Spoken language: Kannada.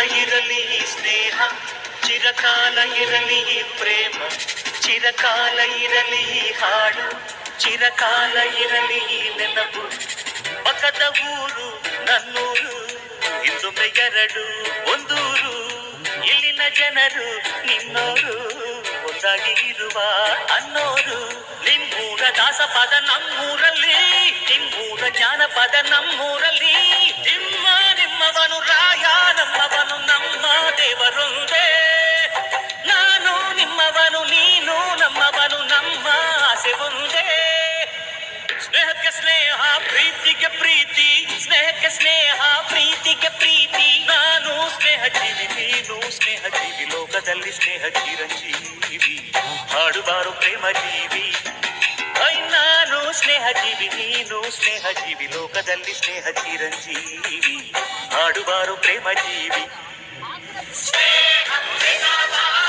ಇರಲಿ ಈ ಸ್ನೇಹ, ಚಿರಕಾಲ ಇರಲಿ ಈ ಪ್ರೇಮ, ಚಿರಕಾಲ ಇರಲಿ ಈ ಹಾಡು, ಚಿರಕಾಲ ಇರಲಿ ಈ ನೆನಪು. ಪಕ್ಕದ ಊರು ನನ್ನೂರು, ಹಿಂದೊಮ್ಮೆ ಎರಡು ಒಂದೂರು, ಇಲ್ಲಿನ ಜನರು ನಿನ್ನೋರು, ಒಂದಾಗಿ ಇರುವ ಅನ್ನೋರು. ನಿಮ್ಮೂರ ದಾಸಪದ ನಮ್ಮೂರಲ್ಲಿ, ನಿಮ್ಮೂರ ಜಾನಪದ ನಮ್ಮೂರಲ್ಲಿ. ನಿಮ್ಮವನು ರಾಯ, ನಮ್ಮವನು ನಮ್ಮ ದೇವರೊಂದೇ. ನಾನು ನಿಮ್ಮವನು, ನೀನು ನಮ್ಮವನು, ನಮ್ಮ ಆಸೆ ಒಂದೇ. ಸ್ನೇಹಕ್ಕೆ ಸ್ನೇಹ, ಪ್ರೀತಿಗೆ ಪ್ರೀತಿ, ಸ್ನೇಹಕ್ಕೆ ಸ್ನೇಹ, ಪ್ರೀತಿಗೆ ಪ್ರೀತಿ. ನಾನು ಸ್ನೇಹ ಜೀವಿ, ನೀನು ಸ್ನೇಹ ಜೀವಿ, ಲೋಕದಲ್ಲಿ ಸ್ನೇಹ ಚಿರಂಜೀವಿ. ಹಾಡುಬಾರು ಪ್ರೇಮ ಜೀವಿ. ನಾನು ಸ್ನೇಹ ಜೀವಿ, ನೀನು ಸ್ನೇಹ ಜೀವಿ, ಲೋಕದಲ್ಲಿ ಸ್ನೇಹ ಚಿರಂಜೀವಿ. ಹಾಡುಬಾರು ಪ್ರೇಮ ಜೀವಿ.